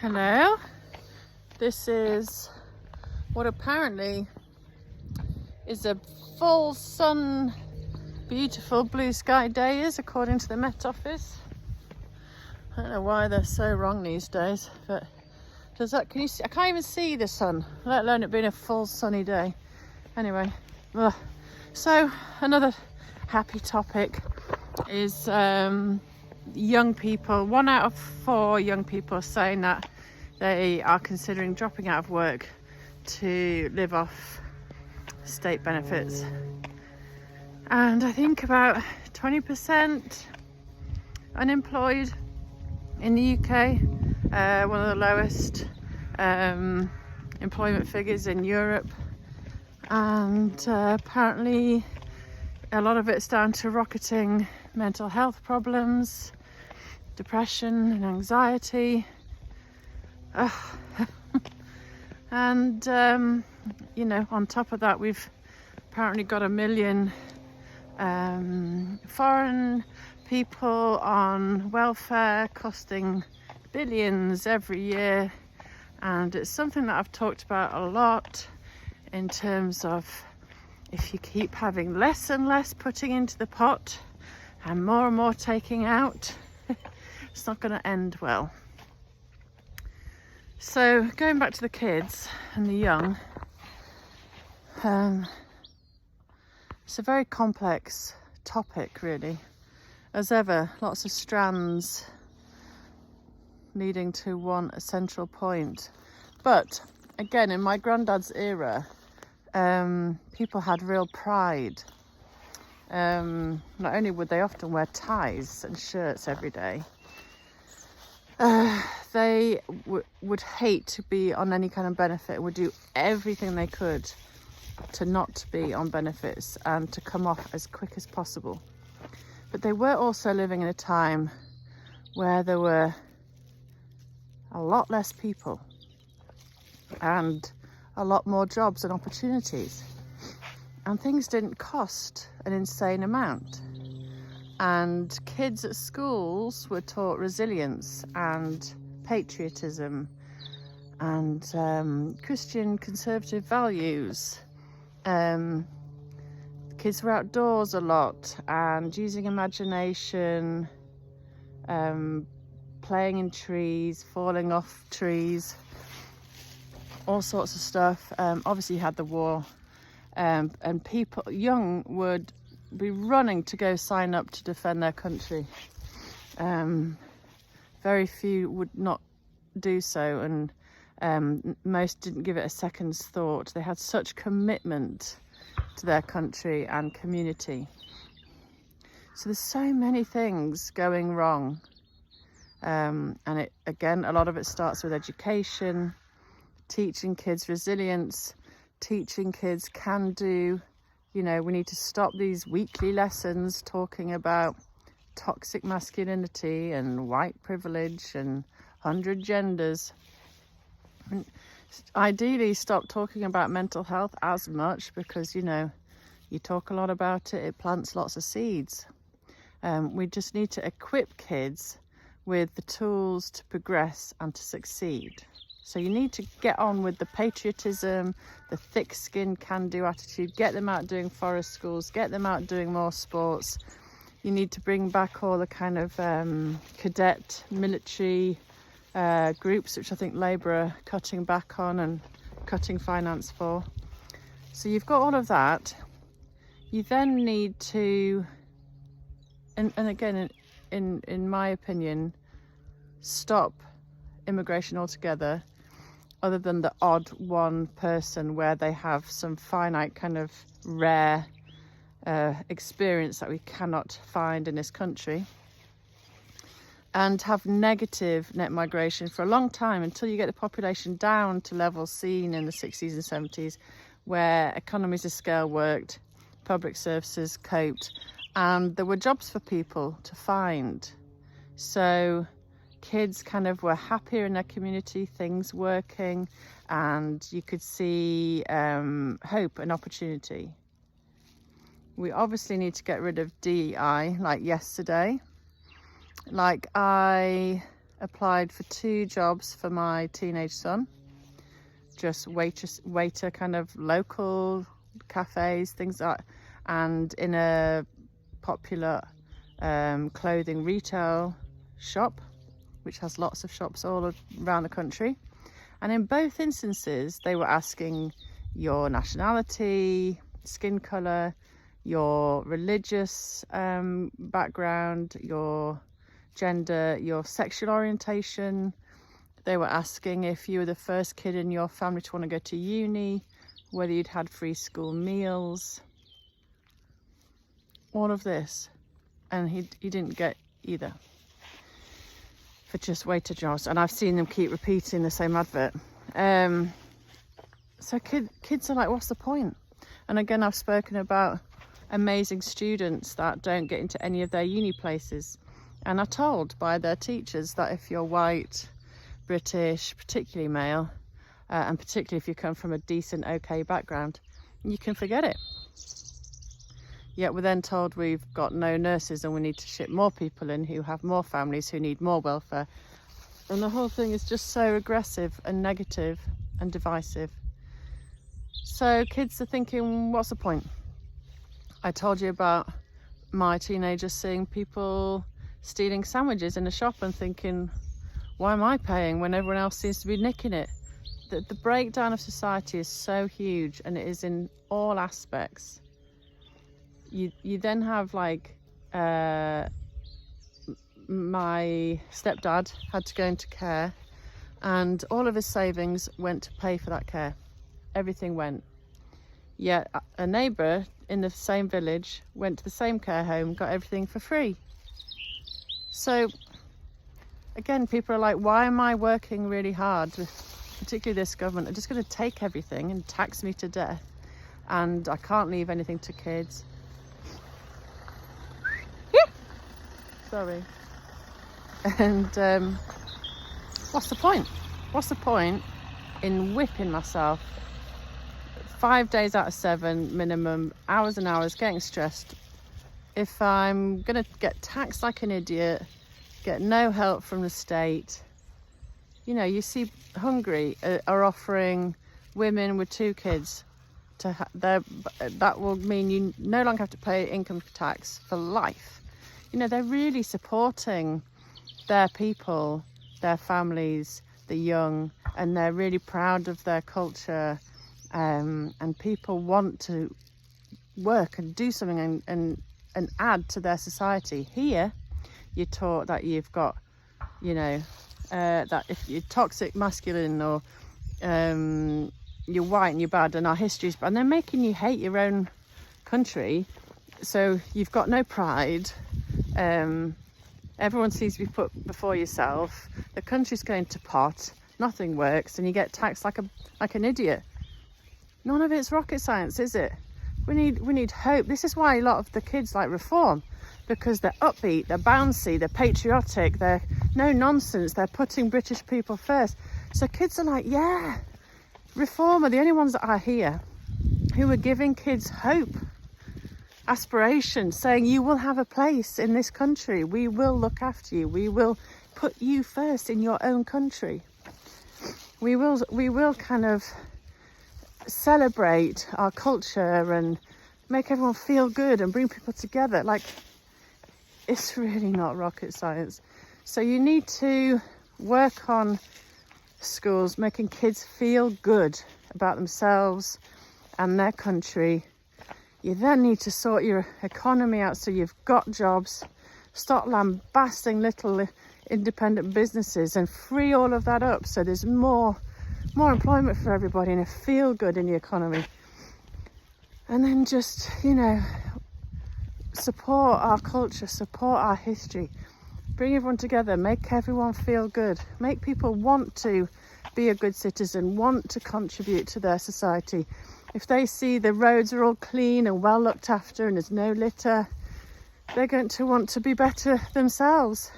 Hello, this is what apparently is a full sun, beautiful blue sky day is, according to the Met Office. I don't know why they're so wrong these days, but can you see? I can't even see the sun, let alone it being a full sunny day. Anyway, so another happy topic is young people. 1 out of 4 young people are saying that they are considering dropping out of work to live off state benefits, and I think about 20% unemployed in the UK, one of the lowest employment figures in Europe, and apparently a lot of it's down to rocketing mental health problems, depression and anxiety. And on top of that, we've apparently got 1 million foreign people on welfare, costing billions every year. And it's something that I've talked about a lot in terms of, if you keep having less and less putting into the pot and more taking out, it's not going to end well. So going back to the kids and the young, it's a very complex topic, really. As ever, lots of strands leading to one essential point. But again, in my granddad's era, people had real pride. Not only would they often wear ties and shirts every day, they would hate to be on any kind of benefit and would do everything they could to not be on benefits and to come off as quick as possible. But they were also living in a time where there were a lot less people and a lot more jobs and opportunities, and things didn't cost an insane amount. And kids at schools were taught resilience and patriotism and Christian conservative values. Kids were outdoors a lot and using imagination, playing in trees, falling off trees, all sorts of stuff. Obviously you had the war, and people young would be running to go sign up to defend their country. Very few would not do so, and most didn't give it a second's thought. They had such commitment to their country and community. So there's so many things going wrong, and it, again, a lot of it starts with education, teaching kids resilience, teaching kids can do. We need to stop these weekly lessons talking about toxic masculinity and white privilege and 100 genders. And ideally, stop talking about mental health as much, because, you talk a lot about it, it plants lots of seeds. We just need to equip kids with the tools to progress and to succeed. So you need to get on with the patriotism, the thick-skinned can-do attitude, get them out doing forest schools, get them out doing more sports. You need to bring back all the kind of cadet military groups, which I think Labour are cutting back on and cutting finance for. So you've got all of that. You then need to, and again, in my opinion, stop immigration altogether, other than the odd one person where they have some finite kind of rare experience that we cannot find in this country, and have negative net migration for a long time, until you get the population down to levels seen in the 60s and 70s, where economies of scale worked, public services coped, and there were jobs for people to find. So kids kind of were happier in their community, things working, and you could see hope and opportunity. We obviously need to get rid of DEI, like yesterday. Like, I applied for 2 jobs for my teenage son, just waiter kind of local cafes, things like that, and in a popular clothing retail shop, which has lots of shops all around the country. And in both instances, they were asking your nationality, skin colour, your religious background, your gender, your sexual orientation. They were asking if you were the first kid in your family to want to go to uni, whether you'd had free school meals, all of this. And he didn't get either for just waiter jobs. And I've seen them keep repeating the same advert. So kids are like, what's the point? And again, I've spoken about amazing students that don't get into any of their uni places and are told by their teachers that if you're white, British, particularly male, and particularly if you come from a decent, okay background, you can forget it. Yet we're then told we've got no nurses and we need to ship more people in who have more families, who need more welfare. And the whole thing is just so aggressive and negative and divisive. So kids are thinking, what's the point? I told you about my teenagers seeing people stealing sandwiches in a shop and thinking, why am I paying when everyone else seems to be nicking it? The breakdown of society is so huge, and it is in all aspects. You then have like my stepdad had to go into care, and all of his savings went to pay for that care. Everything went. Yet a neighbour in the same village went to the same care home, got everything for free. So again, people are like, why am I working really hard with particularly this government? They're just going to take everything and tax me to death, and I can't leave anything to kids. Sorry. And what's the point? What's the point in whipping myself 5 days out of 7 minimum, hours and hours, getting stressed, if I'm gonna get taxed like an idiot, get no help from the state? You know, you see Hungary are offering women with 2 kids that will mean you no longer have to pay income tax for life. You know, they're really supporting their people, their families, the young, and they're really proud of their culture, and people want to work and do something and add to their society. Here, you're taught that you've got, you know, that if you're toxic masculine or you're white and you're bad and our history's bad, and they're making you hate your own country, so you've got no pride. Everyone seems to be put before yourself. The country's going to pot, nothing works, and you get taxed like an idiot. None of it's rocket science, is it? We need hope. This is why a lot of the kids like reform, because they're upbeat, they're bouncy, they're patriotic, they're no nonsense, they're putting British people first. So kids are like, yeah, reform are the only ones that are here who are giving kids hope, aspiration, saying you will have a place in this country, we will look after you, we will put you first in your own country, we will kind of celebrate our culture and make everyone feel good and bring people together. Like, it's really not rocket science. So you need to work on schools making kids feel good about themselves and their country. You then need to sort your economy out so you've got jobs, stop lambasting little independent businesses and free all of that up so there's more employment for everybody and a feel good in the economy. And then just, you know, support our culture, support our history, bring everyone together, make everyone feel good, make people want to be a good citizen, want to contribute to their society. If they see the roads are all clean and well looked after and there's no litter, they're going to want to be better themselves.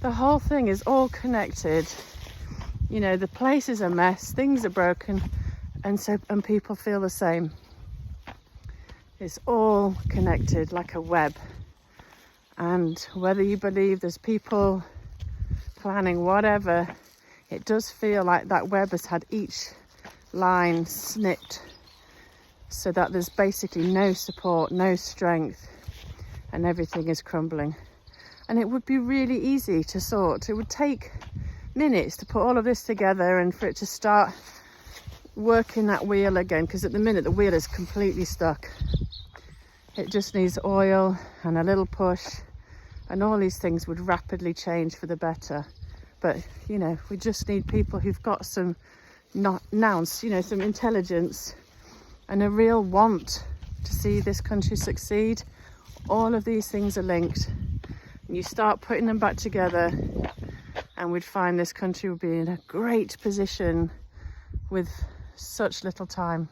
The whole thing is all connected. You know, the place is a mess, things are broken, and people feel the same. It's all connected like a web. And whether you believe there's people planning, whatever, it does feel like that web has had each line snipped so that there's basically no support, no strength, and everything is crumbling. And it would be really easy to sort. It would take minutes to put all of this together and for it to start working that wheel again, because at the minute the wheel is completely stuck. It just needs oil and a little push, and all these things would rapidly change for the better. But, you know, we just need people who've got some nous, you know, some intelligence and a real want to see this country succeed. All of these things are linked. And you start putting them back together and we'd find this country would be in a great position with such little time.